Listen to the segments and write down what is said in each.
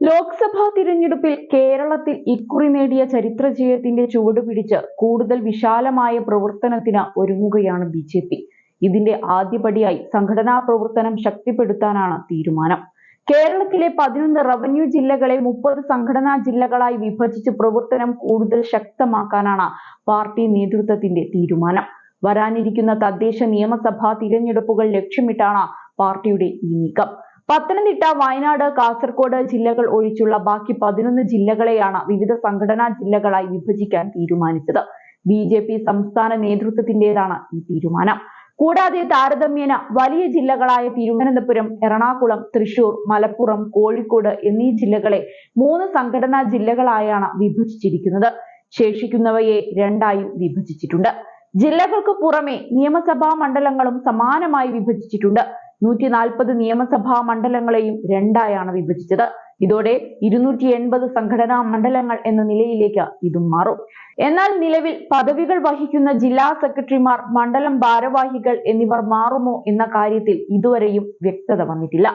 ലോക്സഭാ തിരഞ്ഞെടുപ്പിൽ കേരളത്തിൽ ഇക്കുറി നേടിയ ചരിത്ര ജയത്തിന്റെ ചുവടുപിടിച്ച് കൂടുതൽ വിശാലമായ പ്രവർത്തനത്തിന് ഒരുങ്ങുകയാണ് ബി. ഇതിന്റെ ആദ്യപടിയായി സംഘടനാ പ്രവർത്തനം ശക്തിപ്പെടുത്താനാണ് തീരുമാനം. കേരളത്തിലെ 11 റവന്യൂ ജില്ലകളെ 30 സംഘടനാ ജില്ലകളായി വിഭജിച്ച് പ്രവർത്തനം കൂടുതൽ ശക്തമാക്കാനാണ് പാർട്ടി നേതൃത്വത്തിന്റെ തീരുമാനം. വരാനിരിക്കുന്ന തദ്ദേശ നിയമസഭാ തിരഞ്ഞെടുപ്പുകൾ ലക്ഷ്യമിട്ടാണ് പാർട്ടിയുടെ ഈ നീക്കം. പത്തനംതിട്ട, വയനാട്, കാസർഗോഡ് ജില്ലകൾ ഒഴിച്ചുള്ള ബാക്കി 11 ജില്ലകളെയാണ് വിവിധ സംഘടനാ ജില്ലകളായി വിഭജിക്കാൻ തീരുമാനിച്ചത്. ബി സംസ്ഥാന നേതൃത്വത്തിന്റേതാണ് ഈ തീരുമാനം. കൂടാതെ താരതമ്യേന വലിയ ജില്ലകളായ തിരുവനന്തപുരം, എറണാകുളം, തൃശൂർ, മലപ്പുറം, കോഴിക്കോട് എന്നീ ജില്ലകളെ 3 സംഘടനാ ജില്ലകളായാണ് വിഭജിച്ചിരിക്കുന്നത്. ശേഷിക്കുന്നവയെ 2ആയും വിഭജിച്ചിട്ടുണ്ട്. ജില്ലകൾക്ക് പുറമെ നിയമസഭാ മണ്ഡലങ്ങളും സമാനമായി വിഭജിച്ചിട്ടുണ്ട്. 140 നിയമസഭാ മണ്ഡലങ്ങളെയും 2ആയാണ് വിഭജിച്ചത്. ഇതോടെ 280 സംഘടനാ മണ്ഡലങ്ങൾ എന്ന നിലയിലേക്ക് ഇതും മാറും. എന്നാൽ നിലവിൽ പദവികൾ വഹിക്കുന്ന ജില്ലാ സെക്രട്ടറിമാർ, മണ്ഡലം ഭാരവാഹികൾ എന്നിവർ മാറുമോ എന്ന കാര്യത്തിൽ ഇതുവരെയും വ്യക്തത വന്നിട്ടില്ല.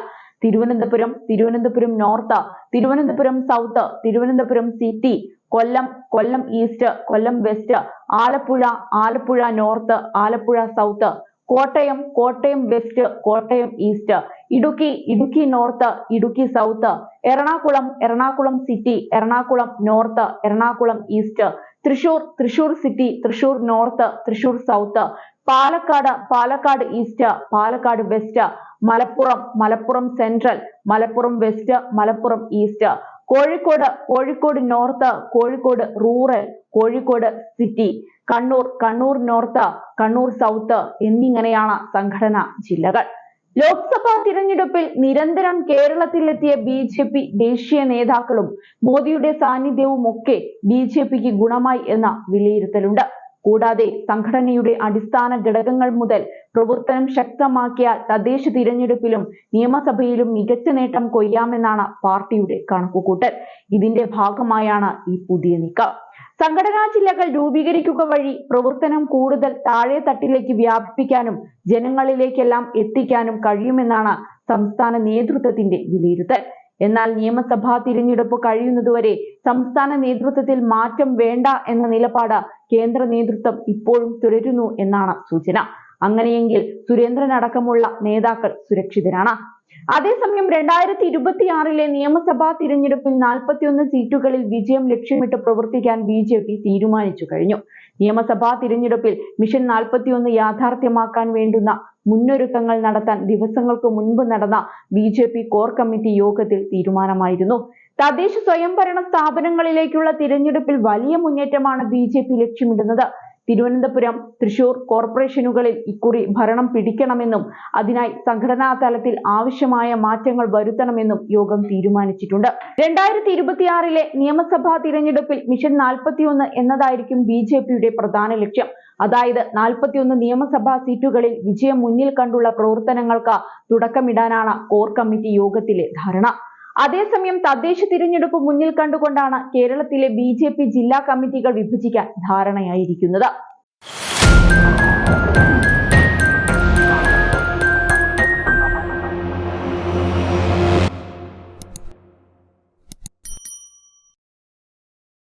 Thiruvananthapuram north, Thiruvananthapuram south, Thiruvananthapuram city, Kollam east, Kollam west, Alappuzha north, Alappuzha south, Kottayam west, Kottayam east, Idukki north, Idukki south, Ernakulam city, Ernakulam north, Ernakulam east, Thrissur city, Thrissur north, Thrissur south, Palakkad east, Palakkad west, Malappuram central, Malappuram west, Malappuram east, Kozhikode north, Kozhikode rural, Kozhikode city, Kannur north, Kannur south എന്നിങ്ങനെയാണ് സംഘടനാ ജില്ലകൾ. ലോക്സഭാ തിരഞ്ഞെടുപ്പിൽ നിരന്തരം കേരളത്തിലെത്തിയ ബി ദേശീയ നേതാക്കളും മോദിയുടെ സാന്നിധ്യവും ഒക്കെ ബിക്ക് ഗുണമായി എന്ന വിലയിരുത്തലുണ്ട്. കൂടാതെ സംഘടനയുടെ അടിസ്ഥാന ഘടകങ്ങൾ മുതൽ പ്രവർത്തനം ശക്തമാക്കിയ തദ്ദേശ തിരഞ്ഞെടുപ്പിലും നിയമസഭയിലും മികച്ച നേട്ടം കൊയ്യാമെന്നാണ് പാർട്ടിയുടെ കണക്കുകൂട്ടൽ. ഇതിന്റെ ഭാഗമായാണ് ഈ പുതിയ നീക്കം. സംഘടനാ ജില്ലകൾ രൂപീകരിക്കുക വഴി പ്രവർത്തനം കൂടുതൽ താഴെ തട്ടിലേക്ക് വ്യാപിപ്പിക്കാനും ജനങ്ങളിലേക്കെല്ലാം എത്തിക്കാനും കഴിയുമെന്നാണ് സംസ്ഥാന നേതൃത്വത്തിന്റെ വിലയിരുത്തൽ. എന്നാൽ നിയമസഭാ തിരഞ്ഞെടുപ്പ് കഴിയുന്നതുവരെ സംസ്ഥാന നേതൃത്വത്തിൽ മാറ്റം വേണ്ട എന്ന നിലപാട് കേന്ദ്ര നേതൃത്വം ഇപ്പോഴും തുടരുന്നു എന്നാണ് സൂചന. അങ്ങനെയെങ്കിൽ സുരേന്ദ്രനടക്കമുള്ള നേതാക്കൾ സുരക്ഷിതരാണ്. അതേസമയം 2026 നിയമസഭാ തിരഞ്ഞെടുപ്പിൽ 41 സീറ്റുകളിൽ വിജയം ലക്ഷ്യമിട്ട് പ്രവർത്തിക്കാൻ ബി തീരുമാനിച്ചു കഴിഞ്ഞു. നിയമസഭാ തിരഞ്ഞെടുപ്പിൽ മിഷൻ 41 യാഥാർത്ഥ്യമാക്കാൻ വേണ്ടുന്ന മുന്നൊരുക്കങ്ങൾ നടത്താൻ ദിവസങ്ങൾക്ക് മുൻപ് നടന്ന ബി കോർ കമ്മിറ്റി യോഗത്തിൽ തീരുമാനമായിരുന്നു. തദ്ദേശ സ്വയംഭരണ സ്ഥാപനങ്ങളിലേക്കുള്ള തിരഞ്ഞെടുപ്പിൽ വലിയ മുന്നേറ്റമാണ് ബി ലക്ഷ്യമിടുന്നത്. തിരുവനന്തപുരം, തൃശൂർ കോർപ്പറേഷനുകളിൽ ഇക്കുറി ഭരണം പിടിക്കണമെന്നും അതിനായി സംഘടനാ തലത്തിൽ ആവശ്യമായ മാറ്റങ്ങൾ വരുത്തണമെന്നും യോഗം തീരുമാനിച്ചിട്ടുണ്ട്. 2026 നിയമസഭാ തിരഞ്ഞെടുപ്പിൽ മിഷൻ 41 എന്നതായിരിക്കും ബിയുടെ പ്രധാന ലക്ഷ്യം. അതായത് 41 നിയമസഭാ സീറ്റുകളിൽ വിജയം മുന്നിൽ കണ്ടുള്ള പ്രവർത്തനങ്ങൾക്ക് തുടക്കമിടാനാണ് കോർ കമ്മിറ്റി യോഗത്തിലെ ധാരണ. അതേസമയം തദ്ദേശ തിരഞ്ഞെടുപ്പ് മുന്നിൽ കണ്ടുകൊണ്ടാണ് കേരളത്തിലെ ബി ജില്ലാ കമ്മിറ്റികൾ വിഭജിക്കാൻ ധാരണയായിരിക്കുന്നത്.